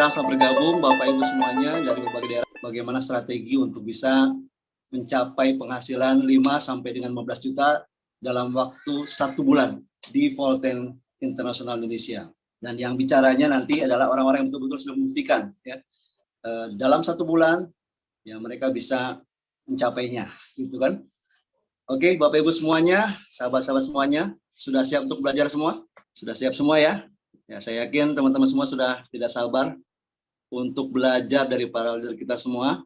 kita setelah bergabung, Bapak Ibu semuanya dari berbagai daerah, bagaimana strategi untuk bisa mencapai penghasilan 5 sampai dengan 15 juta dalam waktu 1 bulan di Volten Internasional Indonesia. Dan yang bicaranya nanti adalah orang-orang yang betul-betul sudah membuktikan ya, dalam 1 bulan ya mereka bisa mencapainya, gitu kan? Oke, Bapak Ibu semuanya, sahabat-sahabat semuanya, sudah siap untuk belajar semua? Sudah siap semua ya? Ya, saya yakin teman-teman semua sudah tidak sabar untuk belajar dari para leader kita semua.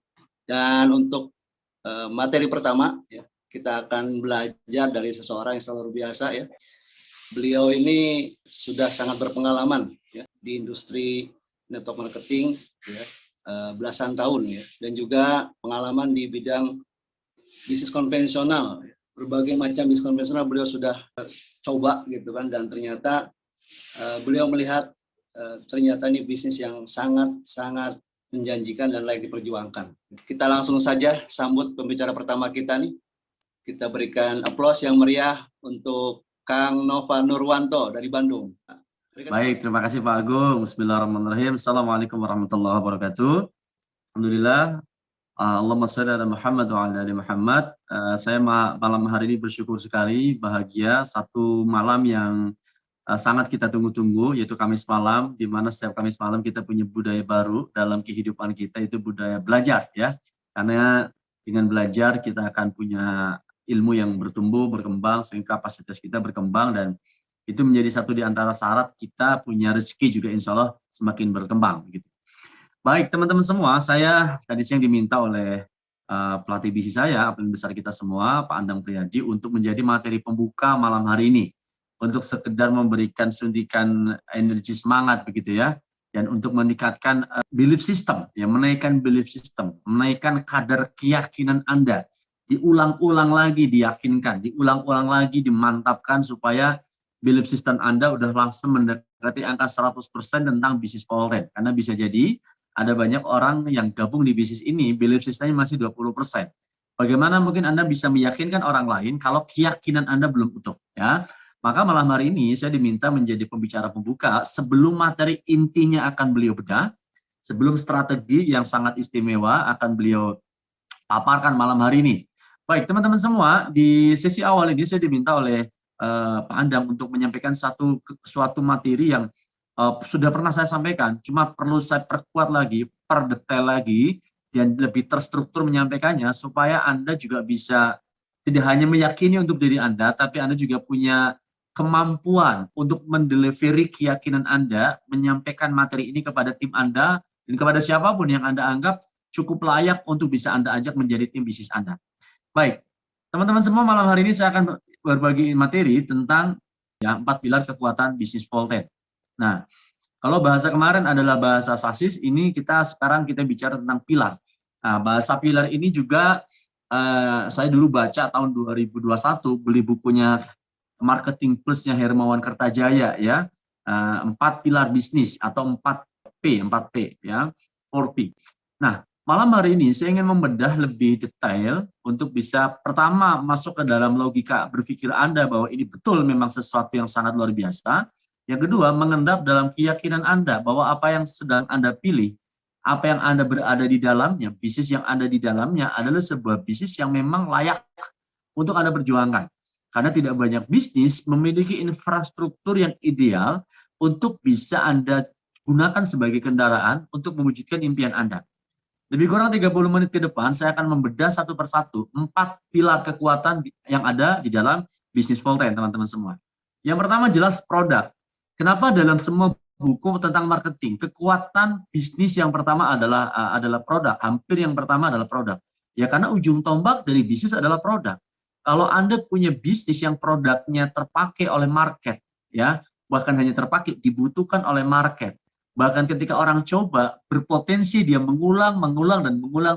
Dan untuk materi pertama, ya, kita akan belajar dari seseorang yang sangat luar biasa ya. Beliau ini sudah sangat berpengalaman ya, di industri network marketing ya, belasan tahun ya, dan juga pengalaman di bidang bisnis konvensional. Berbagai macam bisnis konvensional beliau sudah coba gitu kan, dan ternyata beliau melihat ternyata ini bisnis yang sangat menjanjikan dan layak diperjuangkan. Kita langsung saja sambut pembicara pertama kita nih. Kita berikan aplaus yang meriah untuk Kang Nova Nurwanto dari Bandung. Baik, terima kasih Pak Agung. Bismillahirrahmanirrahim. Assalamualaikum warahmatullahi wabarakatuh. Alhamdulillah. Allahumma shalli ala Muhammad wa ala ali Muhammad. Saya malam hari ini bersyukur sekali, bahagia, satu malam yang sangat kita tunggu-tunggu, yaitu Kamis malam, di mana setiap Kamis malam kita punya budaya baru dalam kehidupan kita, itu budaya belajar ya. Karena dengan belajar kita akan punya ilmu yang bertumbuh, berkembang, sehingga kapasitas kita berkembang, dan itu menjadi satu di antara syarat kita punya rezeki juga insya Allah semakin berkembang gitu. Baik teman-teman semua, saya tadi siang diminta oleh pelatih bisnis saya, paling besar kita semua, Pak Andang Priyadi, untuk menjadi materi pembuka malam hari ini. Untuk sekedar memberikan suntikan energi semangat begitu ya. Dan untuk meningkatkan belief system, ya, menaikkan belief system, menaikkan kadar keyakinan Anda. Diulang-ulang lagi diyakinkan, diulang-ulang lagi dimantapkan supaya belief system Anda udah langsung mendekati angka 100% tentang bisnis Volten. Karena bisa jadi ada banyak orang yang gabung di bisnis ini, belief systemnya masih 20%. Bagaimana mungkin Anda bisa meyakinkan orang lain kalau keyakinan Anda belum utuh? Ya, maka malam hari ini saya diminta menjadi pembicara pembuka sebelum materi intinya akan beliau bedah, sebelum strategi yang sangat istimewa akan beliau paparkan malam hari ini. Baik, teman-teman semua, di sesi awal ini saya diminta oleh Pak Andang untuk menyampaikan suatu materi yang sudah pernah saya sampaikan, cuma perlu saya perkuat lagi, perdetail lagi, dan lebih terstruktur menyampaikannya, supaya Anda juga bisa tidak hanya meyakini untuk diri Anda, tapi Anda juga punya kemampuan untuk mendelivery keyakinan Anda, menyampaikan materi ini kepada tim Anda, dan kepada siapapun yang Anda anggap cukup layak untuk bisa Anda ajak menjadi tim bisnis Anda. Baik, teman-teman semua, malam hari ini saya akan berbagi materi tentang ya, 4 pilar kekuatan bisnis Volten. Nah, kalau bahasa kemarin adalah bahasa sasis, ini sekarang kita bicara tentang pilar. Nah, bahasa pilar ini juga saya dulu baca tahun 2021, beli bukunya Marketing Plus-nya Hermawan Kertajaya ya, 4 pilar bisnis atau 4P ya, 4P. Nah, malam hari ini saya ingin membedah lebih detail untuk bisa pertama masuk ke dalam logika berpikir Anda bahwa ini betul memang sesuatu yang sangat luar biasa. Yang kedua, mengendap dalam keyakinan Anda bahwa apa yang sedang Anda pilih, apa yang Anda berada di dalamnya, bisnis yang ada di dalamnya adalah sebuah bisnis yang memang layak untuk Anda perjuangkan. Karena tidak banyak bisnis memiliki infrastruktur yang ideal untuk bisa Anda gunakan sebagai kendaraan untuk mewujudkan impian Anda. Lebih kurang 30 menit ke depan, saya akan membedah satu persatu 4 pilar kekuatan yang ada di dalam bisnis Volten, teman-teman semua. Yang pertama jelas produk. Kenapa dalam semua buku tentang marketing, kekuatan bisnis yang pertama adalah produk, hampir yang pertama adalah produk. Ya karena ujung tombak dari bisnis adalah produk. Kalau Anda punya bisnis yang produknya terpakai oleh market, ya bahkan hanya terpakai, dibutuhkan oleh market. Bahkan ketika orang coba, berpotensi dia mengulang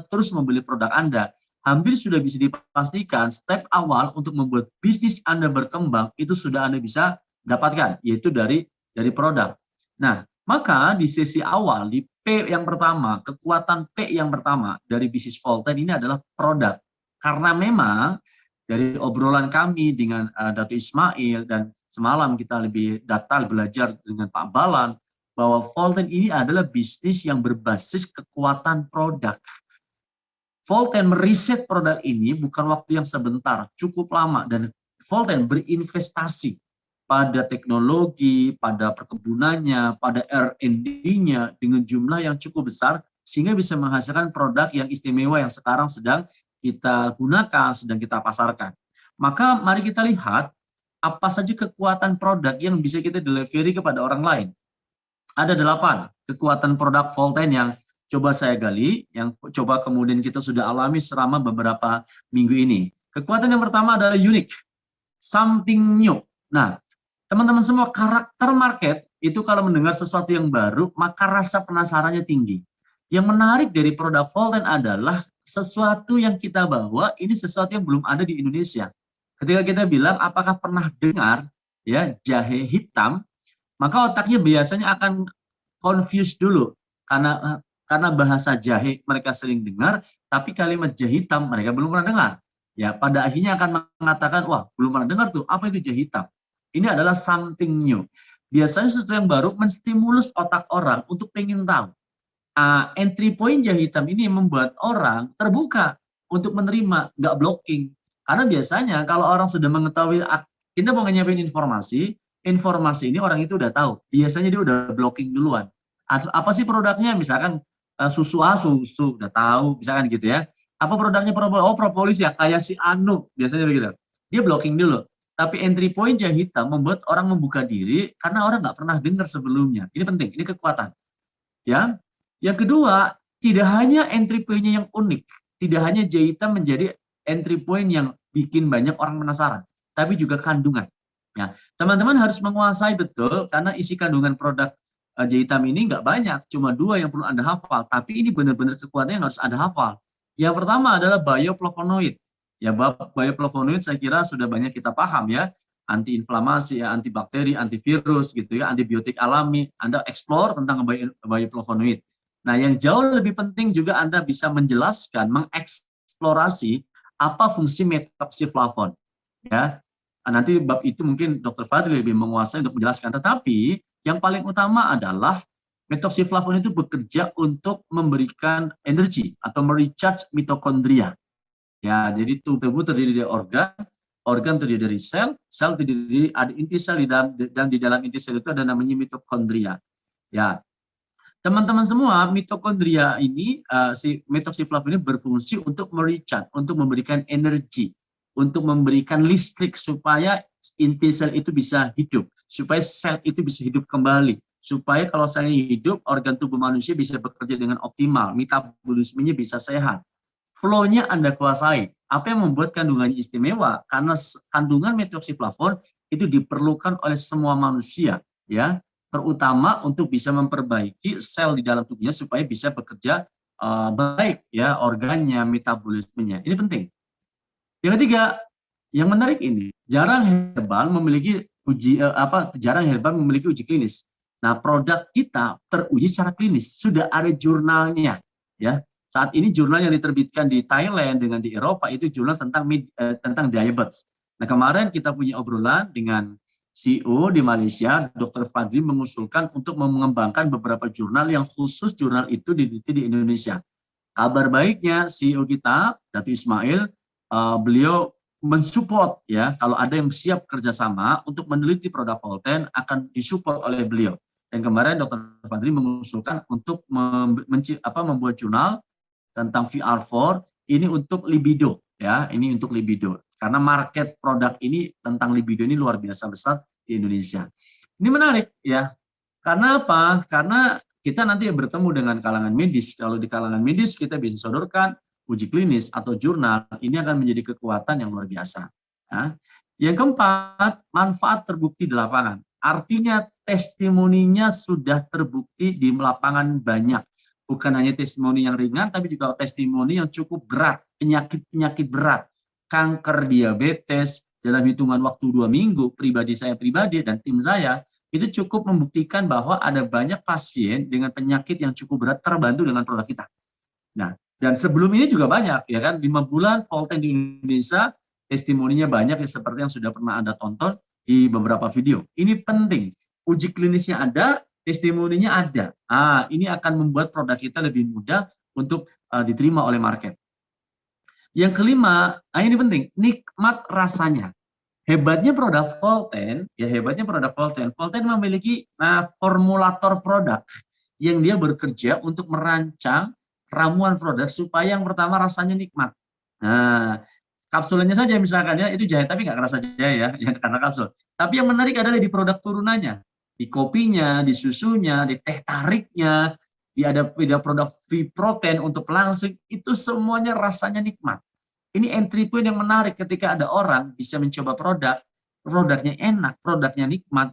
terus membeli produk Anda. Hampir sudah bisa dipastikan step awal untuk membuat bisnis Anda berkembang itu sudah Anda bisa dapatkan, yaitu dari produk. Nah, maka di sesi awal, di P yang pertama, kekuatan P yang pertama dari bisnis Volten ini adalah produk. Karena memang dari obrolan kami dengan Dato' Ismail dan semalam kita lebih detail belajar dengan Pak Balan, bahwa Volten ini adalah bisnis yang berbasis kekuatan produk. Volten meriset produk ini bukan waktu yang sebentar, cukup lama, dan Volten berinvestasi pada teknologi, pada perkebunannya, pada R&D-nya dengan jumlah yang cukup besar, sehingga bisa menghasilkan produk yang istimewa yang sekarang sedang kita gunakan, sedang kita pasarkan. Maka mari kita lihat apa saja kekuatan produk yang bisa kita delivery kepada orang lain. Ada 8 kekuatan produk Volten yang coba saya gali, yang coba kemudian kita sudah alami selama beberapa minggu ini. Kekuatan yang pertama adalah unique, something new. Nah, teman-teman semua, karakter market itu kalau mendengar sesuatu yang baru, maka rasa penasarannya tinggi. Yang menarik dari produk Volten adalah sesuatu yang kita bawa, ini sesuatu yang belum ada di Indonesia. Ketika kita bilang, apakah pernah dengar ya jahe hitam, maka otaknya biasanya akan confused dulu, karena bahasa jahe mereka sering dengar, tapi kalimat jahe hitam mereka belum pernah dengar. Ya, pada akhirnya akan mengatakan, wah belum pernah dengar tuh, apa itu jahe hitam? Ini adalah something new. Biasanya sesuatu yang baru menstimulus otak orang untuk pengen tahu. Entry point jahe hitam ini membuat orang terbuka untuk menerima, nggak blocking. Karena biasanya kalau orang sudah mengetahui, kita mau nyiapin informasi ini orang itu udah tahu. Biasanya dia udah blocking duluan. Apa sih produknya? Misalkan susu udah tahu, misalkan gitu ya. Apa produknya propolis? Oh, propolis ya, kayak si Anu, biasanya begitu. Dia blocking dulu. Tapi entry point jahe hitam membuat orang membuka diri karena orang nggak pernah dengar sebelumnya. Ini penting, ini kekuatan. Ya. Yang kedua, tidak hanya entry point-nya yang unik, tidak hanya jahe hitam menjadi entry point yang bikin banyak orang penasaran, tapi juga kandungan. Ya, teman-teman harus menguasai betul karena isi kandungan produk jahe hitam ini nggak banyak, cuma 2 yang perlu Anda hafal, tapi ini benar-benar kekuatan yang harus Anda hafal. Yang pertama adalah bioflavonoid. Ya, bioflavonoid saya kira sudah banyak kita paham ya, antiinflamasi, ya, antibakteri, antivirus gitu ya, antibiotik alami. Anda explore tentang bioflavonoid. Nah, yang jauh lebih penting juga Anda bisa menjelaskan, mengeksplorasi apa fungsi metoxiflavon. Ya, nanti bab itu mungkin Dr. Fadli lebih menguasai untuk menjelaskan. Tetapi yang paling utama adalah metoxiflavon itu bekerja untuk memberikan energi atau merecharge mitokondria. Ya, jadi tubuh terdiri dari organ terdiri dari sel terdiri ada inti sel dan di dalam inti sel itu ada namanya mitokondria. Ya, teman-teman semua, mitokondria ini si metoxiflavon ini berfungsi untuk merecharge, untuk memberikan energi, untuk memberikan listrik supaya inti sel itu bisa hidup, supaya sel itu bisa hidup kembali, supaya kalau selnya hidup, organ tubuh manusia bisa bekerja dengan optimal, metabolismenya bisa sehat. Flow-nya Anda kuasai. Apa yang membuat kandungannya istimewa? Karena kandungan metoxiflavon itu diperlukan oleh semua manusia, ya, terutama untuk bisa memperbaiki sel di dalam tubuhnya supaya bisa bekerja baik, ya, organnya, metabolismenya. Ini penting. Yang ketiga, yang menarik ini, jarang herbal memiliki uji klinis. Nah, produk kita teruji secara klinis, sudah ada jurnalnya, ya. Saat ini jurnal yang diterbitkan di Thailand dengan di Eropa itu jurnal tentang diabetes. Nah, kemarin kita punya obrolan dengan CEO di Malaysia, Dr. Fadli mengusulkan untuk mengembangkan beberapa jurnal yang khusus jurnal itu diteliti di Indonesia. Kabar baiknya CEO kita, Datuk Ismail, beliau mensupport, ya, kalau ada yang siap kerjasama untuk meneliti produk Volten akan disupport oleh beliau. Dan kemarin Dr. Fadli mengusulkan untuk membuat jurnal tentang VR4 ini untuk libido, ya, ini untuk libido. Karena market produk ini tentang libido ini luar biasa besar di Indonesia. Ini menarik, ya. Karena apa? Karena kita nanti bertemu dengan kalangan medis. Kalau di kalangan medis kita bisa sodorkan uji klinis atau jurnal, ini akan menjadi kekuatan yang luar biasa. Ya. Yang keempat, manfaat terbukti di lapangan. Artinya testimoninya sudah terbukti di lapangan banyak. Bukan hanya testimoni yang ringan, tapi juga testimoni yang cukup berat, penyakit-penyakit berat, kanker, diabetes, dalam hitungan waktu 2 minggu, saya pribadi dan tim saya, itu cukup membuktikan bahwa ada banyak pasien dengan penyakit yang cukup berat terbantu dengan produk kita. Nah, dan sebelum ini juga banyak, ya kan, 5 bulan Volten di Indonesia, testimoninya banyak, ya, seperti yang sudah pernah Anda tonton di beberapa video. Ini penting, uji klinisnya ada, testimoninya ada. Ini akan membuat produk kita lebih mudah untuk diterima oleh market. Yang kelima, ini penting, nikmat rasanya. Hebatnya produk Volten, Volten memiliki formulator produk yang dia bekerja untuk merancang ramuan produk supaya yang pertama rasanya nikmat. Nah, kapsulnya saja misalkan ya itu jahe, tapi nggak kerasa jahe ya, yang karena kapsul. Tapi yang menarik adalah di produk turunannya, di kopinya, di susunya, di teh tariknya, ada produk V-Protein untuk langsing, itu semuanya rasanya nikmat. Ini entry point yang menarik ketika ada orang bisa mencoba produknya enak, produknya nikmat.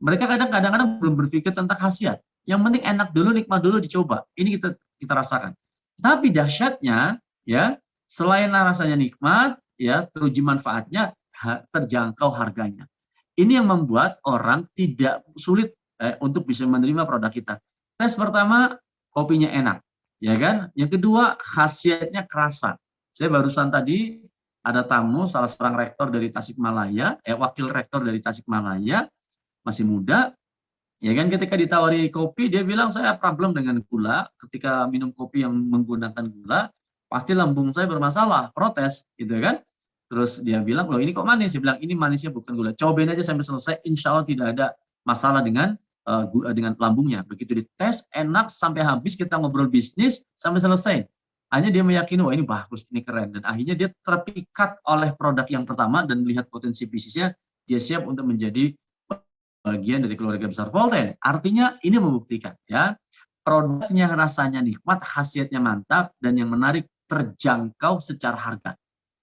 Mereka kadang-kadang belum berpikir tentang khasiat. Yang penting enak dulu, nikmat dulu, dicoba. Ini kita rasakan. Tapi dahsyatnya, ya, selain rasanya nikmat, ya, teruji manfaatnya, terjangkau harganya. Ini yang membuat orang tidak sulit untuk bisa menerima produk kita. Tes pertama, kopinya enak, ya kan? Yang kedua, khasiatnya kerasa. Saya barusan tadi ada tamu, salah seorang rektor dari Tasikmalaya, wakil rektor dari Tasikmalaya, masih muda, ya kan, ketika ditawari kopi, dia bilang saya problem dengan gula, ketika minum kopi yang menggunakan gula, pasti lambung saya bermasalah, protes, gitu kan. Terus dia bilang, loh ini kok manis? Dia bilang, ini manisnya bukan gula, cobain aja sampai selesai, insya Allah tidak ada masalah dengan lambungnya. Begitu dites, enak, sampai habis kita ngobrol bisnis, sampai selesai. Hanya dia meyakini, wah ini bagus, ini keren. Dan akhirnya dia terpikat oleh produk yang pertama dan melihat potensi bisnisnya, dia siap untuk menjadi bagian dari keluarga besar Volten. Artinya ini membuktikan, ya, produknya rasanya nikmat, khasiatnya mantap, dan yang menarik terjangkau secara harga.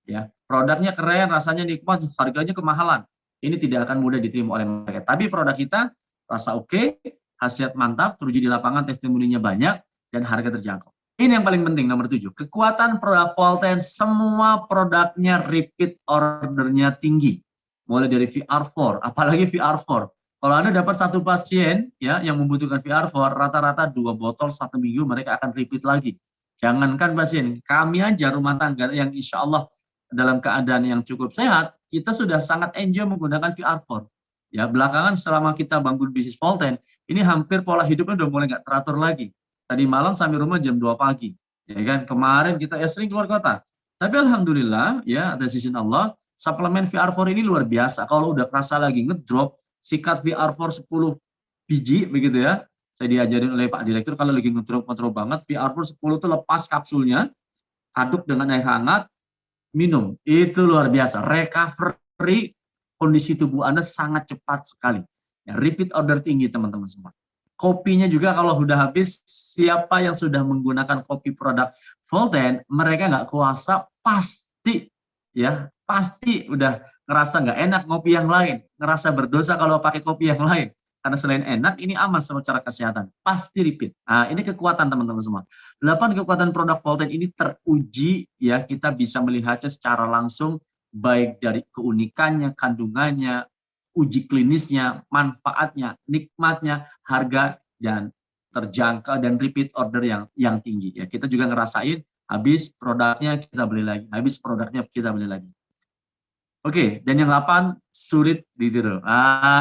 Ya, produknya keren, rasanya nikmat, harganya kemahalan. Ini tidak akan mudah diterima oleh market. Tapi produk kita rasa oke, khasiat mantap, teruji di lapangan, testimoninya banyak, dan harga terjangkau. Ini yang paling penting, nomor 7. Kekuatan produk Volten, semua produknya repeat ordernya tinggi. Mulai dari VR4, apalagi VR4. Kalau Anda dapat satu pasien ya yang membutuhkan VR4, rata-rata 2 botol 1 minggu mereka akan repeat lagi. Jangankan pasien, kami aja rumah tangga yang insya Allah dalam keadaan yang cukup sehat, kita sudah sangat enjoy menggunakan VR4. Ya, belakangan selama kita bangun bisnis Volten, ini hampir pola hidupnya udah mulai nggak teratur lagi. Tadi malam sampai rumah jam 2 pagi, ya kan? Kemarin kita sering keluar kota. Tapi alhamdulillah, ya, atas izin Allah, suplemen VR4 ini luar biasa. Kalau udah kerasa lagi ngedrop, sikat VR4 10 biji, begitu ya. Saya diajarin oleh Pak Direktur, kalau lagi ngedrop banget, VR4 10 itu lepas kapsulnya, aduk dengan air hangat, minum. Itu luar biasa. Recovery kondisi tubuh Anda sangat cepat sekali. Ya, repeat order tinggi, teman-teman semua. Kopinya juga kalau sudah habis, siapa yang sudah menggunakan kopi produk Volten, mereka nggak kuasa, pasti udah ngerasa nggak enak ngopi yang lain, ngerasa berdosa kalau pakai kopi yang lain. Karena selain enak, ini aman secara kesehatan, pasti repeat. Nah, ini kekuatan teman-teman semua. 8 kekuatan produk Volten ini teruji, ya, kita bisa melihatnya secara langsung, baik dari keunikannya, kandungannya, uji klinisnya, manfaatnya, nikmatnya, harga, dan terjangkau, dan repeat order yang tinggi. Ya, kita juga ngerasain, habis produknya kita beli lagi, habis produknya kita beli lagi. Oke, dan yang 8, sulit ditiru.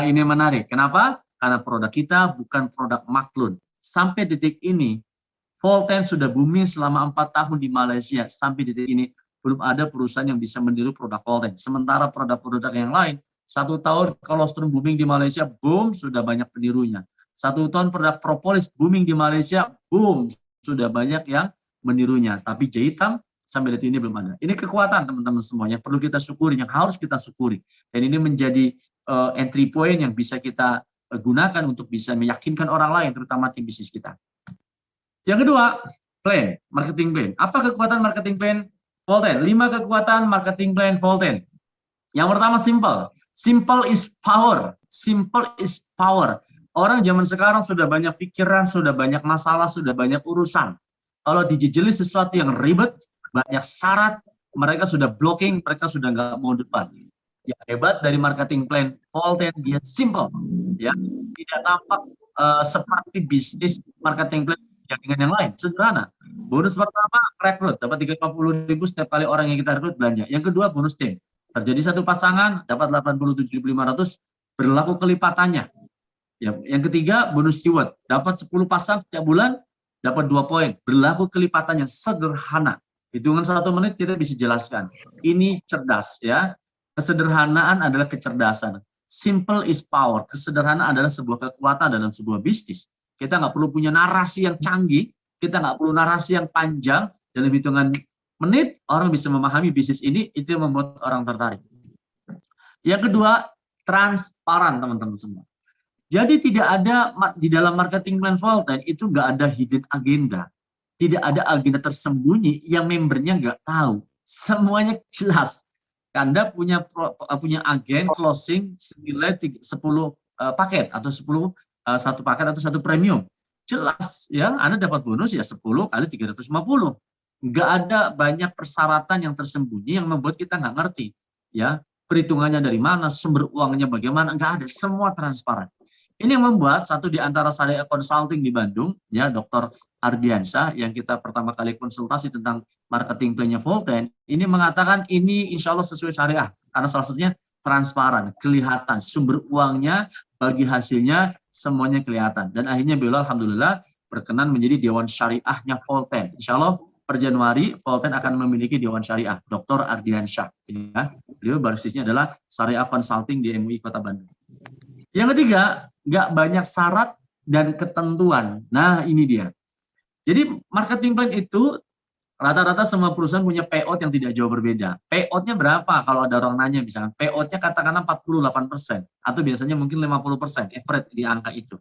Ini menarik. Kenapa? Karena produk kita bukan produk maklun. Sampai detik ini, Volten sudah booming selama 4 tahun di Malaysia. Sampai detik ini, belum ada perusahaan yang bisa meniru produk Volten. Sementara produk-produk yang lain, 1 tahun kolostrum booming di Malaysia, boom, sudah banyak penirunya. 1 tahun produk propolis booming di Malaysia, boom, sudah banyak yang menirunya. Tapi jahitam sampai detik ini belum ada. Ini kekuatan teman-teman semua yang perlu kita syukuri, yang harus kita syukuri. Dan ini menjadi entry point yang bisa kita gunakan untuk bisa meyakinkan orang lain, terutama tim bisnis kita. Yang kedua, plan, marketing plan. Apa kekuatan marketing plan Volten? 5 kekuatan marketing plan Volten. Yang pertama, simple. Simple is power. Simple is power. Orang zaman sekarang sudah banyak pikiran, sudah banyak masalah, sudah banyak urusan. Kalau dijejeli sesuatu yang ribet, banyak syarat, mereka sudah blocking, mereka sudah nggak mau depan. Yang hebat dari marketing plan Volten, dia simple. Ya, tidak tampak seperti bisnis marketing plan dengan yang lain. Sederhana. Bonus pertama, rekrut. Dapat 350.000 setiap kali orang yang kita rekrut belanja. Yang kedua, bonus tim. Terjadi satu pasangan, dapat 87.500, berlaku kelipatannya. Ya, yang ketiga bonus keyword, dapat 10 pasang setiap bulan, dapat 2 poin. Berlaku kelipatan yang sederhana. Hitungan 1 menit kita bisa jelaskan. Ini cerdas ya. Kesederhanaan adalah kecerdasan. Simple is power. Kesederhanaan adalah sebuah kekuatan dalam sebuah bisnis. Kita nggak perlu punya narasi yang canggih, kita nggak perlu narasi yang panjang. Dalam hitungan menit orang bisa memahami bisnis ini, itu yang membuat orang tertarik. Yang kedua, transparan teman-teman semua. Jadi tidak ada di dalam marketing plan Volten itu nggak ada hidden agenda, tidak ada agenda tersembunyi yang membernya nggak tahu. Semuanya jelas. Anda punya agen closing senilai 10 paket atau 10 satu paket atau satu premium. Jelas ya, Anda dapat bonus ya 10 kali 350. Nggak ada banyak persyaratan yang tersembunyi yang membuat kita nggak ngerti. Ya, perhitungannya dari mana, sumber uangnya bagaimana, nggak ada, semua transparan. Ini yang membuat satu di antara Syariah Consulting di Bandung, ya Dr. Ardiansyah, yang kita pertama kali konsultasi tentang marketing plan-nya Volten, ini mengatakan ini insya Allah sesuai syariah, karena salah satunya transparan, kelihatan, sumber uangnya, bagi hasilnya, semuanya kelihatan. Dan akhirnya beliau alhamdulillah berkenan menjadi Dewan Syariahnya Volten. Insya Allah per Januari Volten akan memiliki Dewan Syariah, Dr. Ardiansyah. Ya. Beliau basisnya adalah Syariah Consulting di MUI Kota Bandung. Yang ketiga, nggak banyak syarat dan ketentuan. Nah, ini dia. Jadi marketing plan itu rata-rata semua perusahaan punya payout yang tidak jauh berbeda. Payout-nya berapa? Kalau ada orang nanya misalkan, payout-nya katakanlah 48%, atau biasanya mungkin 50%, average di angka itu.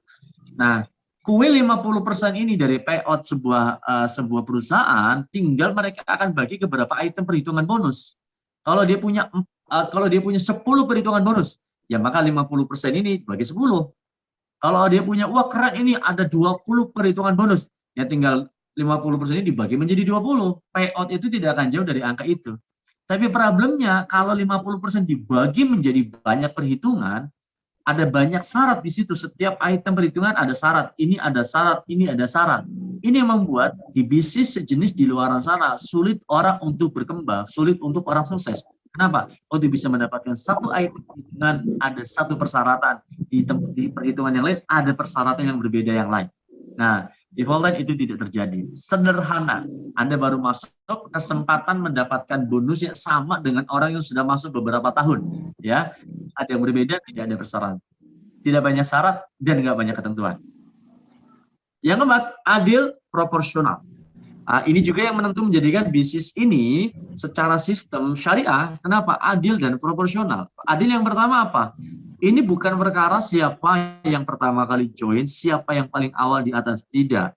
Nah, kue 50% ini dari payout sebuah perusahaan, tinggal mereka akan bagi ke beberapa item perhitungan bonus. Kalau dia punya 10 perhitungan bonus, ya maka 50% ini bagi 10. Kalau dia punya, wah keren ini ada 20 perhitungan bonus, ya tinggal 50% ini dibagi menjadi 20. Payout itu tidak akan jauh dari angka itu. Tapi problemnya kalau 50% dibagi menjadi banyak perhitungan, ada banyak syarat di situ. Setiap item perhitungan ada syarat. Ini ada syarat, ini ada syarat. Ini yang membuat di bisnis sejenis di luar sana sulit orang untuk berkembang, sulit untuk orang sukses. Kenapa? Untuk bisa mendapatkan satu item perhitungan ada satu persyaratan. Di perhitungan yang lain ada persyaratan yang berbeda yang lain. Nah, di Volten itu tidak terjadi. Sederhana. Anda baru masuk, kesempatan mendapatkan bonus yang sama dengan orang yang sudah masuk beberapa tahun. Ya, ada yang berbeda, tidak ada persyaratan. Tidak banyak syarat dan tidak banyak ketentuan. Yang keempat, adil, proporsional. Ini juga yang menjadikan bisnis ini secara sistem syariah. Kenapa? Adil dan proporsional. Adil yang pertama apa? Ini bukan perkara siapa yang pertama kali join, siapa yang paling awal di atas. Tidak.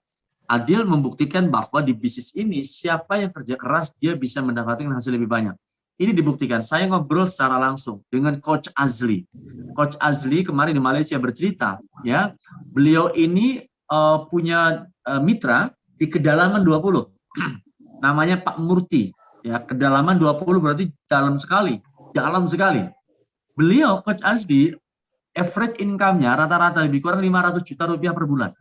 Adil membuktikan bahwa di bisnis ini siapa yang kerja keras dia bisa mendapatkan hasil lebih banyak. Ini dibuktikan. Saya ngobrol secara langsung dengan Coach Azli. Coach Azli kemarin di Malaysia bercerita, ya, beliau ini punya mitra di kedalaman 20. Namanya Pak Murti. Ya, kedalaman 20 berarti dalam sekali. Dalam sekali. Beliau, Coach Azli, average income-nya rata-rata lebih kurang 500 juta rupiah per bulan.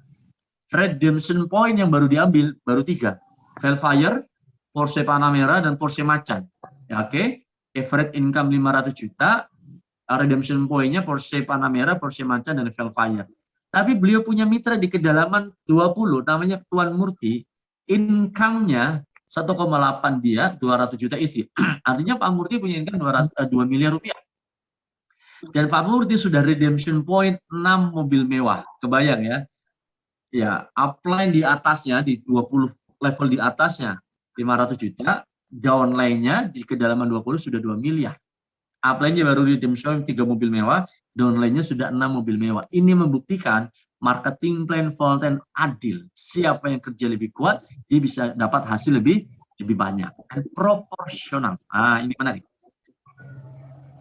Redemption point yang baru diambil, baru 3. Velfire, Porsche Panamera, dan Porsche Macan. Ya, oke. Average income 500 juta. Redemption point-nya Porsche Panamera, Porsche Macan, dan Velfire. Tapi beliau punya mitra di kedalaman 20, namanya Tuan Murti, income-nya 1,8 dia, 200 juta isi. Artinya Pak Murti punya income 2 miliar rupiah. Dan Pak Murti sudah redemption point 6 mobil mewah. Kebayang ya? Ya, upline di atasnya, di 20 level di atasnya, 500 juta, downline-nya di kedalaman 20 sudah 2 miliar. Upline-nya baru redemption 3 mobil mewah, downline-nya sudah 6 mobil mewah. Ini membuktikan marketing plan Volten adil. Siapa yang kerja lebih kuat, dia bisa dapat hasil lebih banyak. Dan proporsional. Ini menarik.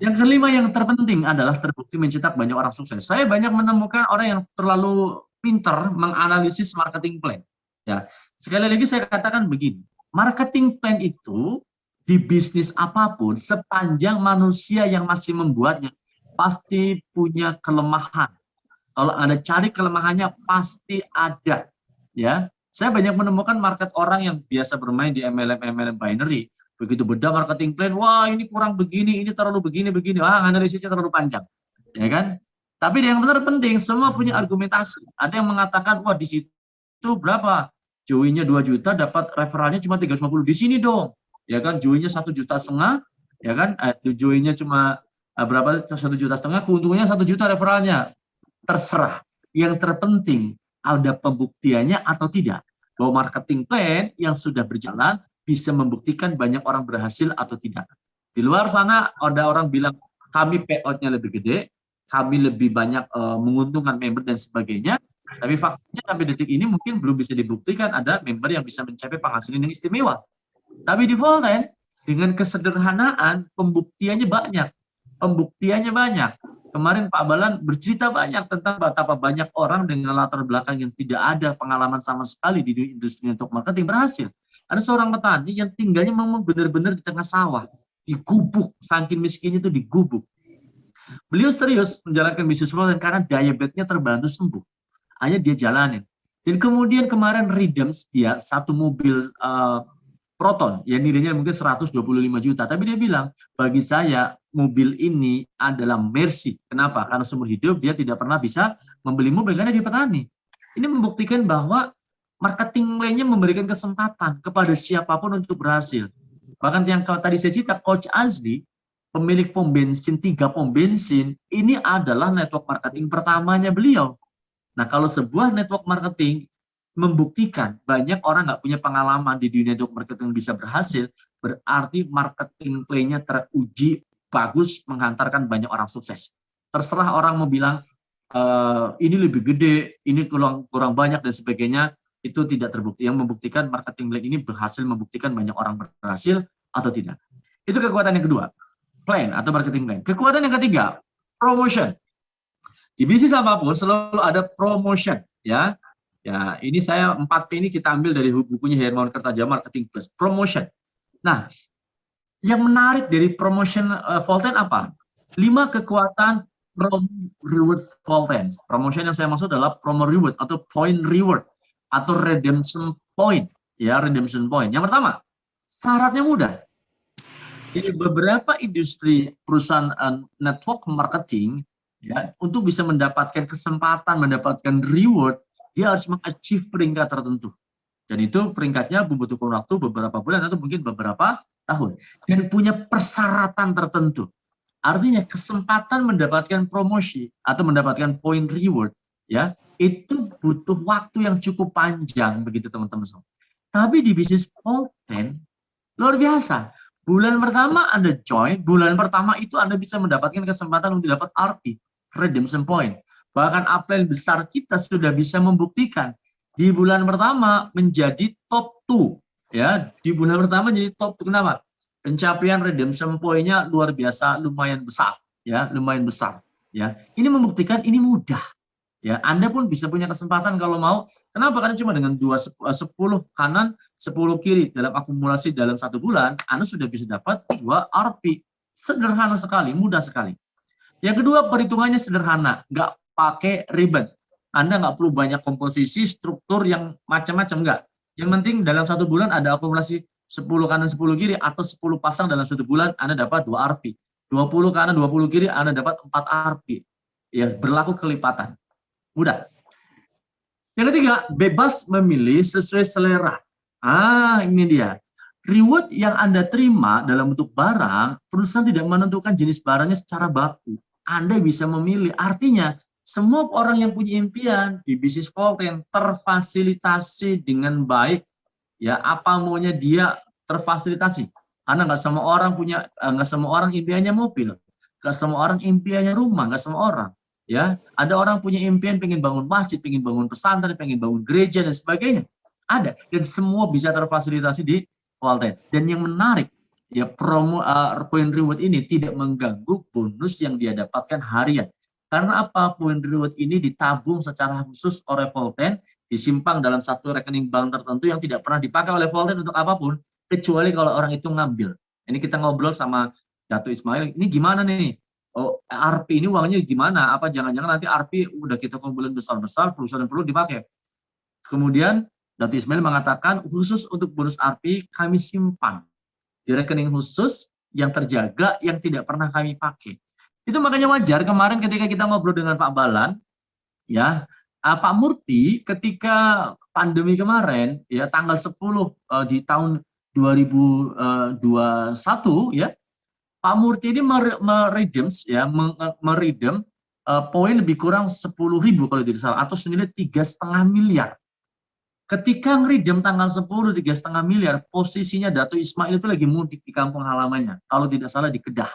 Yang kelima yang terpenting adalah terbukti mencetak banyak orang sukses. Saya banyak menemukan orang yang terlalu pintar menganalisis marketing plan. Ya, sekali lagi saya katakan begini, marketing plan itu di bisnis apapun, sepanjang manusia yang masih membuatnya, pasti punya kelemahan. Kalau Anda cari kelemahannya, pasti ada. Ya, saya banyak menemukan market orang yang biasa bermain di MLM binary. Begitu bedah marketing plan, wah ini kurang begini, ini terlalu begini, wah analisisnya terlalu panjang. Ya kan? Tapi yang benar penting, semua punya argumentasi. Ada yang mengatakan, wah di situ berapa? Join-nya 2 juta, dapat referralnya cuma 350. Di sini dong, ya kan? Join-nya 1,5 juta, ya kan? Join-nya cuma berapa? 1,5 juta, keuntungannya 1 juta referralnya. Terserah. Yang terpenting ada pembuktiannya atau tidak. Bahwa marketing plan yang sudah berjalan bisa membuktikan banyak orang berhasil atau tidak. Di luar sana ada orang bilang kami payout-nya lebih gede, kami lebih banyak menguntungkan member dan sebagainya, tapi faktanya sampai detik ini mungkin belum bisa dibuktikan ada member yang bisa mencapai penghasilan yang istimewa. Tapi di Volten dengan kesederhanaan pembuktiannya banyak. Kemarin Pak Balan bercerita banyak tentang betapa banyak orang dengan latar belakang yang tidak ada pengalaman sama sekali di industri network marketing berhasil. Ada seorang petani yang tinggalnya memang benar-benar di tengah sawah, digubuk, saking miskinnya itu digubuk. Beliau serius menjalankan bisnis Volten karena diabetesnya terbantu sembuh. Hanya dia jalanin. Dan kemudian kemarin redeems dia satu mobil Proton yang nilainya mungkin 125 juta. Tapi dia bilang, bagi saya mobil ini adalah mercy. Kenapa? Karena seumur hidup dia tidak pernah bisa membeli mobil karena dia petani. Ini membuktikan bahwa marketing lainnya memberikan kesempatan kepada siapapun untuk berhasil. Bahkan yang tadi saya cerita, Coach Azli, pemilik pom bensin, 3 pom bensin, ini adalah network marketing pertamanya beliau. Nah, kalau sebuah network marketing membuktikan banyak orang nggak punya pengalaman di dunia network marketing bisa berhasil, berarti marketing play-nya teruji bagus menghantarkan banyak orang sukses. Terserah orang mau bilang ini lebih gede, ini kurang banyak dan sebagainya, itu tidak terbukti. Yang membuktikan marketing play ini berhasil membuktikan banyak orang berhasil atau tidak. Itu kekuatan yang kedua, plan atau marketing plan. Kekuatan yang ketiga, promotion. Di bisnis apapun selalu ada promotion, ya. Ya, ini saya 4P ini kita ambil dari bukunya Hermawan Kertajaya Marketing Plus, promotion. Nah, yang menarik dari promotion Volten apa? 5 kekuatan promo reward Volten. Promotion yang saya maksud adalah promo reward atau point reward atau redemption point, ya, redemption point. Yang pertama, syaratnya mudah. Di beberapa industri perusahaan network marketing, ya, untuk bisa mendapatkan kesempatan, mendapatkan reward, dia harus mengachieve peringkat tertentu. Dan itu peringkatnya membutuhkan waktu beberapa bulan atau mungkin beberapa tahun. Dan punya persyaratan tertentu. Artinya kesempatan mendapatkan promosi atau mendapatkan point reward, ya, itu butuh waktu yang cukup panjang, begitu teman-teman semua. Tapi di bisnis Volten, luar biasa. Bulan pertama Anda join, bulan pertama itu Anda bisa mendapatkan kesempatan untuk dapat RP, redemption point. Bahkan upline besar kita sudah bisa membuktikan di bulan pertama menjadi top 2, ya. Di bulan pertama jadi top 2. Kenapa? Pencapaian redemption point-nya luar biasa, lumayan besar, ya, lumayan besar, ya. Ini membuktikan ini mudah, ya. Anda pun bisa punya kesempatan kalau mau. Kenapa? Karena cuma dengan 10 kanan, 10 kiri dalam akumulasi dalam 1 bulan, Anda sudah bisa dapat 2 RP. Sederhana sekali, mudah sekali. Yang kedua, perhitungannya sederhana, nggak pakai ribet. Anda nggak perlu banyak komposisi, struktur yang macam-macam, enggak. Yang penting dalam 1 bulan ada akumulasi 10 kanan 10 kiri atau 10 pasang dalam 1 bulan Anda dapat 2 RP. 20 kanan 20 kiri Anda dapat 4 RP. Ya, berlaku kelipatan. Mudah. Yang ketiga, bebas memilih sesuai selera. Ini dia. Reward yang Anda terima dalam bentuk barang, perusahaan tidak menentukan jenis barangnya secara baku. Anda bisa memilih. Artinya, semua orang yang punya impian di bisnis Volten terfasilitasi dengan baik, ya, apa maunya dia terfasilitasi. Karena nggak semua orang impiannya mobil, nggak semua orang impiannya rumah, nggak semua orang, ya. Ada orang punya impian pengen bangun masjid, pengen bangun pesantren, pengen bangun gereja dan sebagainya. Ada, dan semua bisa terfasilitasi di Volten. Dan yang menarik, ya, promo point reward ini tidak mengganggu bonus yang dia dapatkan harian. Karena apa? Point reward ini ditabung secara khusus oleh Volten, disimpan dalam satu rekening bank tertentu yang tidak pernah dipakai oleh Volten untuk apapun, kecuali kalau orang itu ngambil. Ini kita ngobrol sama Dato' Ismail, ini gimana nih? Oh, RP ini uangnya gimana? Apa jangan-jangan nanti RP udah kita kumpulin besar-besar, perusahaan perlu dipakai. Kemudian Dato' Ismail mengatakan, khusus untuk bonus RP kami simpan di rekening khusus yang terjaga, yang tidak pernah kami pakai. Itu makanya wajar kemarin ketika kita ngobrol dengan Pak Balan, ya, Pak Murti ketika pandemi kemarin, ya tanggal 10 di tahun 2021, ya, Pak Murti ini meredem poin lebih kurang 10.000 kalau tidak salah, atau senilai 3,5 miliar. Ketika ngeridem tanggal 10 3,5 miliar, posisinya Dato Ismail itu lagi mudik di kampung halamannya, kalau tidak salah di Kedah.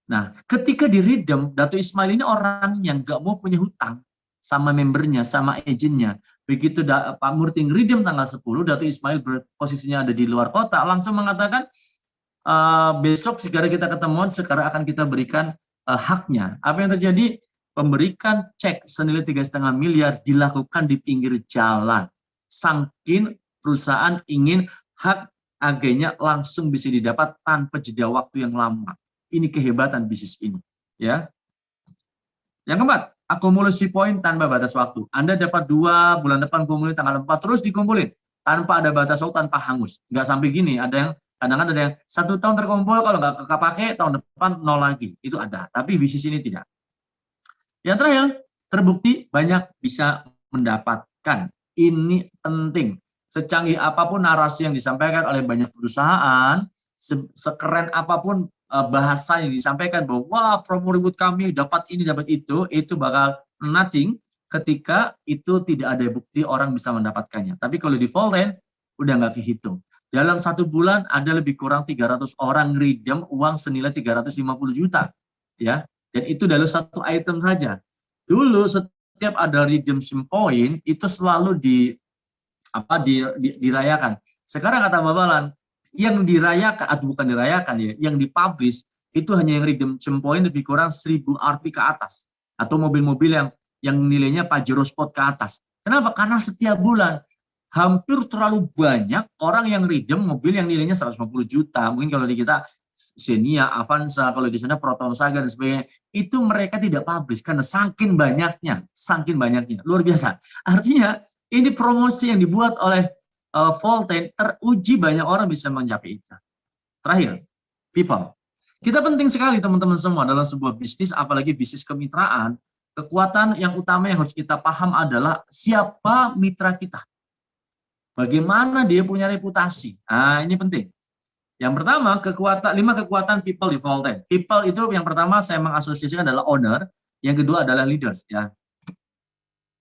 Nah, ketika diridem, Dato Ismail ini orang yang nggak mau punya hutang sama membernya, sama agennya. Begitu Pak Murti ngeridem tanggal 10, Dato Ismail posisinya ada di luar kota, langsung mengatakan, besok segera kita ketemuan, sekarang akan kita berikan haknya. Apa yang terjadi? Pemberikan cek senilai 3,5 miliar dilakukan di pinggir jalan. Saking perusahaan ingin hak AG-nya langsung bisa didapat tanpa jeda waktu yang lama. Ini kehebatan bisnis ini, ya. Yang keempat, akumulasi poin tanpa batas waktu. Anda dapat 2, bulan depan kumpulin tanggal 4, terus dikumpulin tanpa ada batas waktu, tanpa hangus. Nggak sampai gini, ada yang kadang-kadang ada yang 1 tahun terkumpul, kalau nggak kepake tahun depan 0 lagi. Itu ada, tapi bisnis ini tidak. Yang terakhir, terbukti banyak bisa mendapatkan. Ini penting. Secanggih apapun narasi yang disampaikan oleh banyak perusahaan, sekeren apapun bahasa yang disampaikan bahwa wah promo ribut kami dapat ini dapat itu bakal nothing ketika itu tidak ada bukti orang bisa mendapatkannya. Tapi kalau di Volten udah nggak kehitung. Dalam 1 bulan ada lebih kurang 300 orang redeem uang senilai 350 juta, ya. Dan itu dalam 1 item saja. Dulu setiap ada redemption point itu selalu dirayakan. Sekarang kata Mbak Balan, yang dirayakan, bukan dirayakan ya, yang dipublish itu hanya yang redemption point lebih kurang 1000 Rp ke atas, atau mobil-mobil yang nilainya Pajero Sport ke atas. Kenapa? Karena setiap bulan hampir terlalu banyak orang yang redeem mobil yang nilainya 150 juta. Mungkin kalau di kita Xenia, Avanza, kalau di sana Proton Saga dan sebagainya, itu mereka tidak publish karena saking banyaknya, luar biasa. Artinya ini promosi yang dibuat oleh Volten teruji banyak orang bisa mencapai itu. Terakhir, people. Kita penting sekali teman-teman semua dalam sebuah bisnis, apalagi bisnis kemitraan. Kekuatan yang utama yang harus kita paham adalah siapa mitra kita. Bagaimana dia punya reputasi. Nah, ini penting. Yang pertama, 5 kekuatan people di Volten. People itu yang pertama saya mengasosiasikan adalah owner, yang kedua adalah leaders, ya.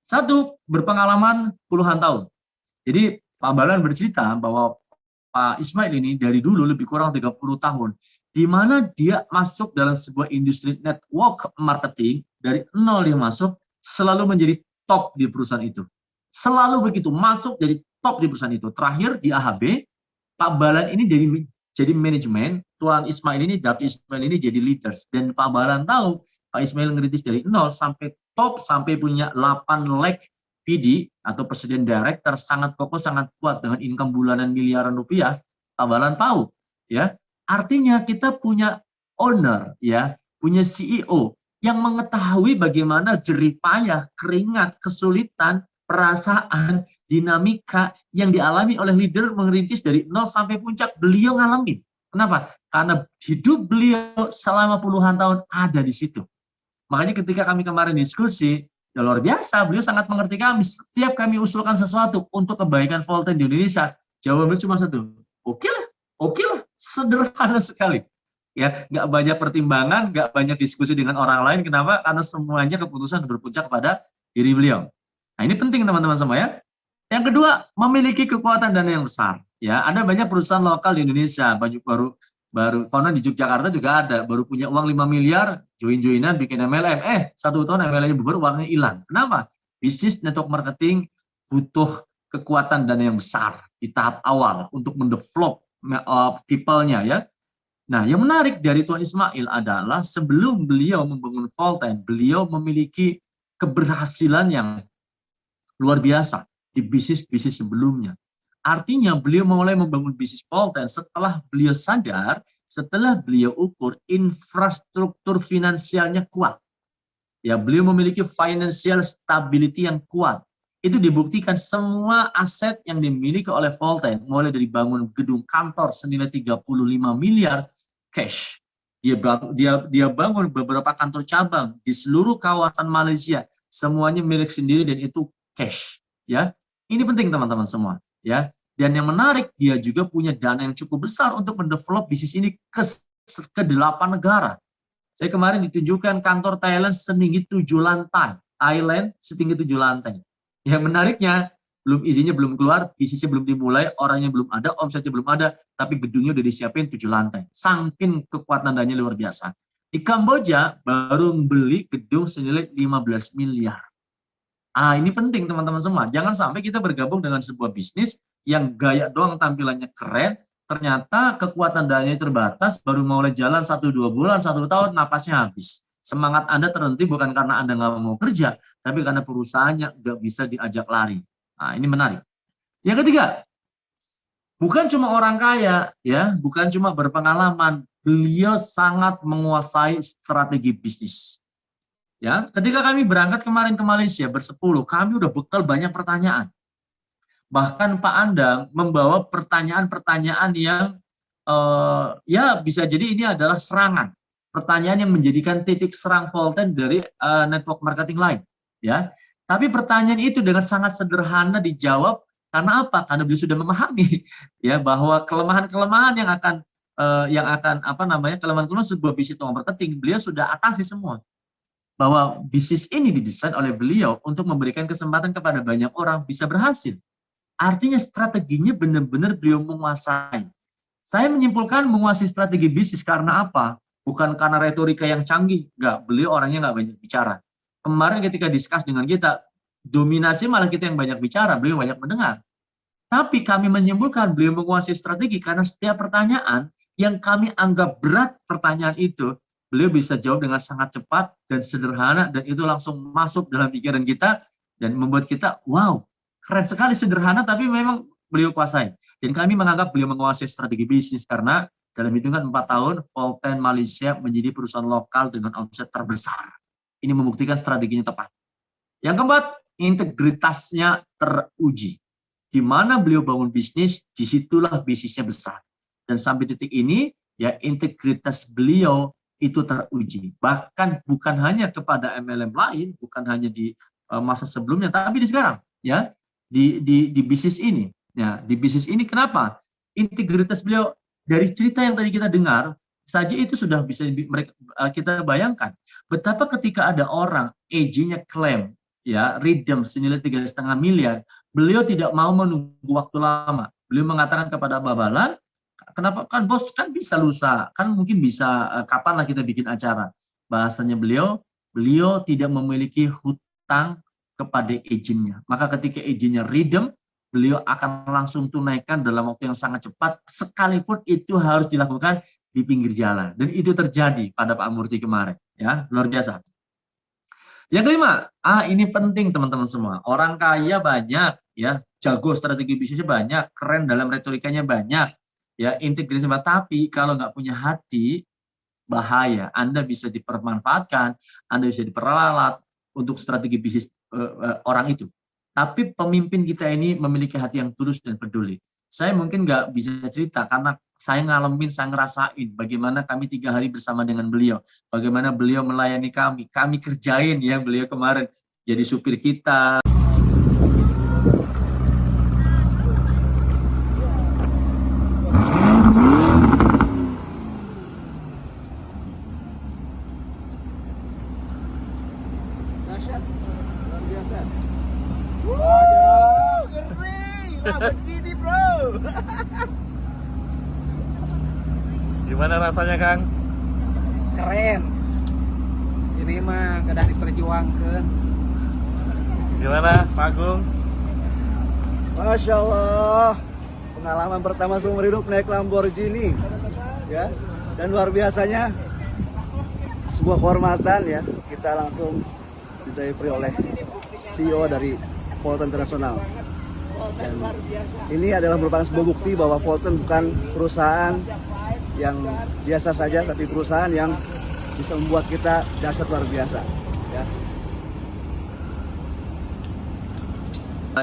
1, berpengalaman puluhan tahun. Jadi Pak Balan bercerita bahwa Pak Ismail ini dari dulu lebih kurang 30 tahun, di mana dia masuk dalam sebuah industri network marketing, dari 0 dia masuk, selalu menjadi top di perusahaan itu. Selalu begitu, masuk jadi top di perusahaan itu. Terakhir di AHB, Pak Balan ini jadi manajemen, Tuan Ismail ini, Dato Ismail ini jadi leaders. Dan Pak Balan tahu, Pak Ismail ngeritis dari 0 sampai top, sampai punya 8 lakh PD atau Presiden Director, sangat kokoh, sangat kuat dengan income bulanan miliaran rupiah. Pak Balan tahu, ya. Artinya kita punya owner, ya, punya CEO yang mengetahui bagaimana jerih payah, keringat, kesulitan, perasaan, dinamika yang dialami oleh leader mengerintis dari 0 sampai puncak. Beliau ngalamin. Kenapa? Karena hidup beliau selama puluhan tahun ada di situ. Makanya ketika kami kemarin diskusi, ya luar biasa, beliau sangat mengerti kami. Setiap kami usulkan sesuatu untuk kebaikan Volten di Indonesia, jawabannya cuma satu, oke lah, sederhana sekali. Ya, nggak banyak pertimbangan, nggak banyak diskusi dengan orang lain. Kenapa? Karena semuanya keputusan berpuncak pada diri beliau. Nah, ini penting teman-teman semua, ya. Yang kedua, memiliki kekuatan dana yang besar. Ya, ada banyak perusahaan lokal di Indonesia, baru konon di Yogyakarta juga ada, baru punya uang 5 miliar, join-joinan bikin MLM, 1 tahun MLM bubar, uangnya hilang. Kenapa? Bisnis network marketing butuh kekuatan dana yang besar di tahap awal untuk mendevelop people-nya, ya. Nah, yang menarik dari Tuan Ismail adalah sebelum beliau membangun Volten, beliau memiliki keberhasilan yang luar biasa di bisnis-bisnis sebelumnya. Artinya beliau mulai membangun bisnis Volten setelah beliau sadar, setelah beliau ukur infrastruktur finansialnya kuat. Ya, beliau memiliki financial stability yang kuat. Itu dibuktikan semua aset yang dimiliki oleh Volten, mulai dari bangun gedung kantor senilai 35 miliar cash. Dia bangun beberapa kantor cabang di seluruh kawasan Malaysia, semuanya milik sendiri dan itu cash, ya. Ini penting teman-teman semua, ya. Dan yang menarik, dia juga punya dana yang cukup besar untuk mendevelop bisnis ini ke 8 negara. Saya kemarin ditunjukkan kantor Thailand setinggi 7 lantai. Thailand setinggi 7 lantai. Yang menariknya, izinnya belum keluar, bisnisnya belum dimulai, orangnya belum ada, omsetnya belum ada, tapi gedungnya udah disiapin 7 lantai. Saking kekuatan dananya luar biasa. Di Kamboja baru beli gedung senilai 15 miliar. Ini penting teman-teman semua. Jangan sampai kita bergabung dengan sebuah bisnis yang gaya doang tampilannya keren, ternyata kekuatan dananya terbatas, baru mulai jalan 1-2 bulan, 1 tahun, napasnya habis. Semangat Anda terhenti bukan karena Anda nggak mau kerja, tapi karena perusahaannya nggak bisa diajak lari. Ini menarik. Yang ketiga, bukan cuma orang kaya, ya, bukan cuma berpengalaman, beliau sangat menguasai strategi bisnis. Ya, ketika kami berangkat kemarin ke Malaysia bersepuluh, kami udah bekal banyak pertanyaan. Bahkan Pak Andang membawa pertanyaan-pertanyaan yang ya bisa jadi ini adalah serangan. Pertanyaan yang menjadikan titik serang Volten dari network marketing lain. Ya, tapi pertanyaan itu dengan sangat sederhana dijawab karena apa? Karena beliau sudah memahami ya bahwa kelemahan-kelemahan yang akan kelemahan-kelemahan sebuah bisnis marketing beliau sudah atasi semua. Bahwa bisnis ini didesain oleh beliau untuk memberikan kesempatan kepada banyak orang bisa berhasil. Artinya strateginya benar-benar beliau menguasai. Saya menyimpulkan menguasai strategi bisnis karena apa? Bukan karena retorika yang canggih. Enggak, beliau orangnya nggak banyak bicara. Kemarin ketika diskus dengan kita, dominasi malah kita yang banyak bicara, beliau banyak mendengar. Tapi kami menyimpulkan beliau menguasai strategi karena setiap pertanyaan yang kami anggap berat pertanyaan itu, beliau bisa jawab dengan sangat cepat dan sederhana, dan itu langsung masuk dalam pikiran kita dan membuat kita, wow, keren sekali, sederhana tapi memang beliau kuasai. Dan kami menganggap beliau menguasai strategi bisnis karena dalam hitungan 4 tahun, Volten Malaysia menjadi perusahaan lokal dengan omset terbesar. Ini membuktikan strateginya tepat. Yang keempat, integritasnya teruji. Di mana beliau bangun bisnis, disitulah bisnisnya besar. Dan sampai detik ini, ya integritas beliau itu teruji. Bahkan bukan hanya kepada MLM lain, bukan hanya di masa sebelumnya, tapi di sekarang, ya di bisnis ini. Ya, di bisnis ini kenapa? Integritas beliau dari cerita yang tadi kita dengar saja itu sudah bisa kita bayangkan betapa ketika ada orang EJ-nya klaim ya redeem senilai 3,5 miliar, beliau tidak mau menunggu waktu lama. Beliau mengatakan kepada Babalan, kenapa kan bos, kan bisa lusa, kan mungkin bisa kapan lah kita bikin acara. Bahasanya beliau tidak memiliki hutang kepada agentnya. Maka ketika agentnya redeem, beliau akan langsung tunaikan dalam waktu yang sangat cepat, sekalipun itu harus dilakukan di pinggir jalan. Dan itu terjadi pada Pak Murti kemarin, ya luar biasa. Yang kelima, ini penting teman-teman semua. Orang kaya banyak, ya jago strategi bisnisnya banyak, keren dalam retorikanya banyak. Ya integrasi, tapi kalau nggak punya hati, bahaya. Anda bisa dipermanfaatkan, Anda bisa diperalat untuk strategi bisnis orang itu. Tapi pemimpin kita ini memiliki hati yang tulus dan peduli. Saya mungkin nggak bisa cerita karena saya ngalamin, saya ngerasain bagaimana kami 3 hari bersama dengan beliau, bagaimana beliau melayani kami kerjain ya beliau kemarin jadi supir kita. Gimana rasanya, Kang? Keren. Ini mah kedah diperjuangkan. Gimana, Pak Agung? Masya Allah, pengalaman pertama seumur hidup naik Lamborghini, ya. Dan luar biasanya, sebuah kehormatan ya, kita langsung didelivery oleh CEO dari Volten International. Dan ini adalah merupakan sebuah bukti bahwa Volten bukan perusahaan yang biasa saja, tapi perusahaan yang bisa membuat kita dahsyat luar biasa. Ya.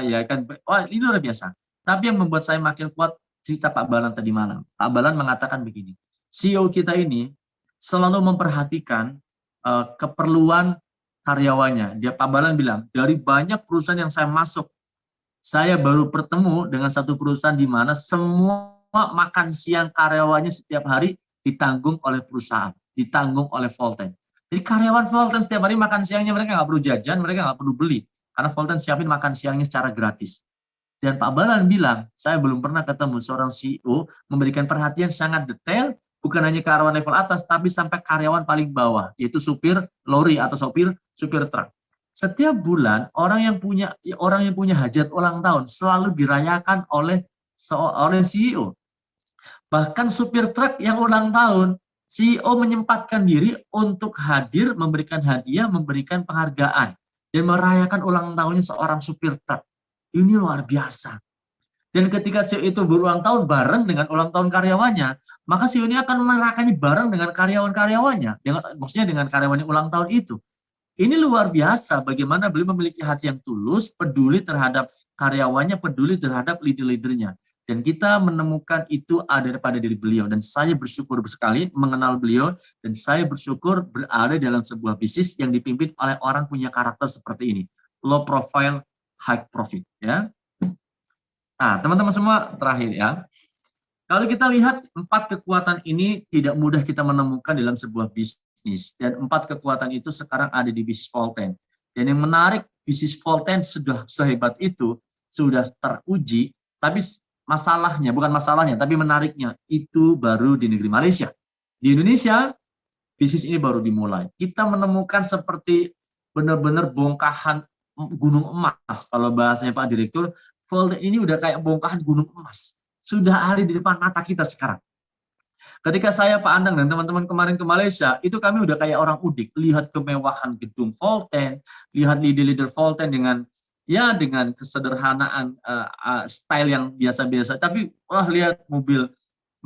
Ya kan, wah ini luar biasa. Tapi yang membuat saya makin kuat cerita Pak Balan tadi malam. Pak Balan mengatakan begini, CEO kita ini selalu memperhatikan keperluan karyawannya. Pak Balan bilang, dari banyak perusahaan yang saya masuk, saya baru bertemu dengan satu perusahaan di mana semua makan siang karyawannya setiap hari ditanggung oleh perusahaan, ditanggung oleh Volten. Jadi karyawan Volten setiap hari makan siangnya mereka nggak perlu jajan, mereka nggak perlu beli, karena Volten siapin makan siangnya secara gratis. Dan Pak Balan bilang, saya belum pernah ketemu seorang CEO memberikan perhatian sangat detail, bukan hanya karyawan level atas, tapi sampai karyawan paling bawah, yaitu supir lori atau supir truk. Setiap bulan orang yang punya hajat ulang tahun selalu dirayakan oleh CEO. Bahkan supir truk yang ulang tahun, CEO menyempatkan diri untuk hadir, memberikan hadiah, memberikan penghargaan, dan merayakan ulang tahunnya seorang supir truk. Ini luar biasa. Dan ketika CEO itu berulang tahun bareng dengan ulang tahun karyawannya, maka CEO ini akan merayakannya bareng dengan karyawan-karyawannya, maksudnya dengan karyawannya ulang tahun itu. Ini luar biasa bagaimana beliau memiliki hati yang tulus, peduli terhadap karyawannya, peduli terhadap leader-leadernya. Dan kita menemukan itu ada pada diri beliau. Dan saya bersyukur sekali mengenal beliau, dan saya bersyukur berada dalam sebuah bisnis yang dipimpin oleh orang punya karakter seperti ini. Low profile, high profit. Ya. Nah, teman-teman semua, terakhir ya. Kalau kita lihat 4 kekuatan ini tidak mudah kita menemukan dalam sebuah bisnis. Dan 4 kekuatan itu sekarang ada di bisnis Volten. Dan yang menarik, bisnis Volten sudah sehebat itu, sudah teruji, tapi masalahnya, bukan masalahnya, tapi menariknya, itu baru di negeri Malaysia. Di Indonesia, bisnis ini baru dimulai. Kita menemukan seperti benar-benar bongkahan gunung emas. Kalau bahasanya Pak Direktur, Volten ini udah kayak bongkahan gunung emas. Sudah ada di depan mata kita sekarang. Ketika saya, Pak Andang, dan teman-teman kemarin ke Malaysia, itu kami udah kayak orang udik. Lihat kemewahan gedung Volten, lihat leader-leader Volten dengan kesederhanaan style yang biasa-biasa. Tapi, wah, lihat mobil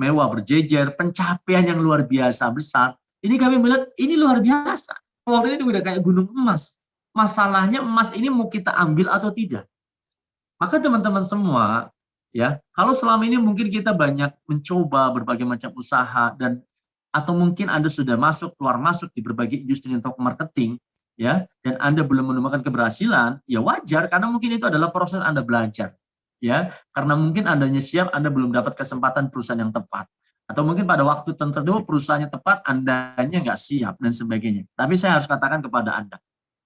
mewah berjejer, pencapaian yang luar biasa besar. Ini kami melihat, ini luar biasa. Volten ini udah kayak gunung emas. Masalahnya emas ini mau kita ambil atau tidak. Maka teman-teman semua, ya, kalau selama ini mungkin kita banyak mencoba berbagai macam usaha atau mungkin Anda sudah keluar masuk di berbagai industri untuk marketing, ya, dan Anda belum menemukan keberhasilan, ya wajar karena mungkin itu adalah proses Anda belajar, ya, karena mungkin Andanya siap, Anda belum dapat kesempatan perusahaan yang tepat, atau mungkin pada waktu tertentu perusahaannya tepat, Andanya nggak siap dan sebagainya. Tapi saya harus katakan kepada Anda,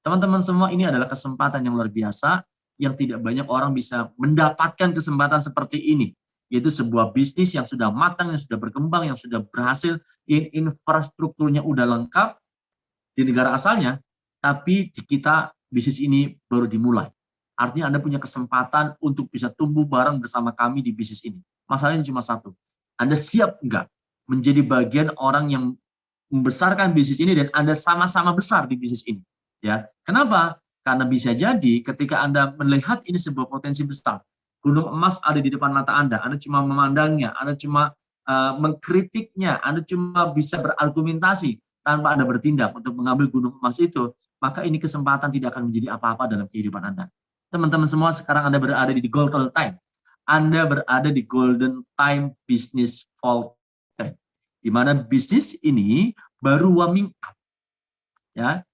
teman-teman semua, ini adalah kesempatan yang luar biasa, yang tidak banyak orang bisa mendapatkan kesempatan seperti ini, yaitu sebuah bisnis yang sudah matang, yang sudah berkembang, yang sudah berhasil, infrastrukturnya udah lengkap di negara asalnya, tapi di kita bisnis ini baru dimulai. Artinya Anda punya kesempatan untuk bisa tumbuh bareng bersama kami di bisnis ini. Masalahnya cuma satu, Anda siap nggak menjadi bagian orang yang membesarkan bisnis ini dan Anda sama-sama besar di bisnis ini? Ya, kenapa? Karena bisa jadi ketika Anda melihat ini sebuah potensi besar, gunung emas ada di depan mata Anda cuma memandangnya, Anda cuma mengkritiknya, Anda cuma bisa berargumentasi tanpa Anda bertindak untuk mengambil gunung emas itu, maka ini kesempatan tidak akan menjadi apa-apa dalam kehidupan Anda. Teman-teman semua, sekarang Anda berada di golden time. Anda berada di golden time bisnis Volten, di mana bisnis ini baru warming up. Ya,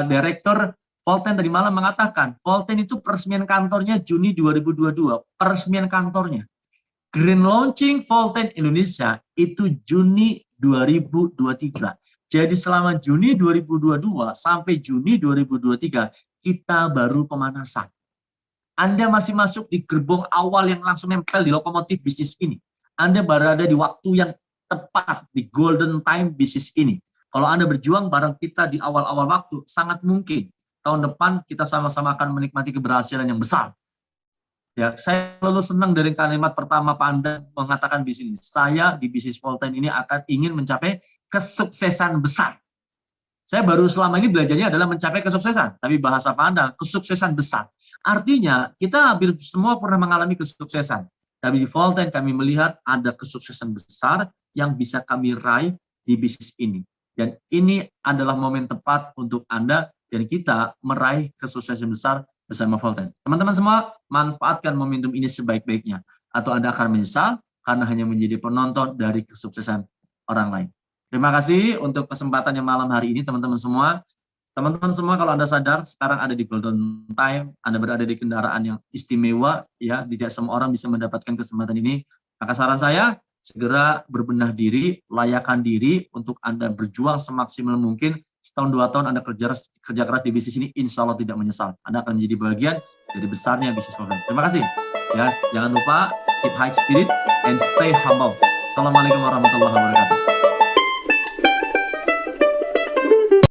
Direktur Volten tadi malam mengatakan, Volten itu peresmian kantornya Juni 2022, peresmian kantornya. Grand launching Volten Indonesia itu Juni 2023. Jadi selama Juni 2022 sampai Juni 2023, kita baru pemanasan. Anda masih masuk di gerbong awal yang langsung nempel di lokomotif bisnis ini. Anda berada di waktu yang tepat, di golden time bisnis ini. Kalau Anda berjuang bareng kita di awal-awal waktu, sangat mungkin tahun depan kita sama-sama akan menikmati keberhasilan yang besar. Ya, saya selalu senang dari kalimat pertama Pak Andang mengatakan di sini, saya di bisnis Volten ini ingin mencapai kesuksesan besar. Saya baru selama ini belajarnya adalah mencapai kesuksesan, tapi bahasa Pak Andang, kesuksesan besar. Artinya, kita hampir semua pernah mengalami kesuksesan. Tapi di Volten kami melihat ada kesuksesan besar yang bisa kami raih di bisnis ini. Dan ini adalah momen tepat untuk Anda dan kita meraih kesuksesan besar bersama Volten. Teman-teman semua, manfaatkan momentum ini sebaik-baiknya. Atau Anda akan menyesal karena hanya menjadi penonton dari kesuksesan orang lain. Terima kasih untuk kesempatan yang malam hari ini teman-teman semua. Teman-teman semua, kalau Anda sadar sekarang ada di golden time, Anda berada di kendaraan yang istimewa, ya, tidak semua orang bisa mendapatkan kesempatan ini. Maka saran saya, segera berbenah diri, layakkan diri untuk Anda berjuang semaksimal mungkin. Setahun 2 tahun Anda kerja keras di bisnis ini, insya Allah tidak menyesal. Anda akan menjadi bagian dari besarnya bisnis Volten. Terima kasih. Ya, jangan lupa keep high spirit and stay humble. Assalamualaikum warahmatullahi wabarakatuh.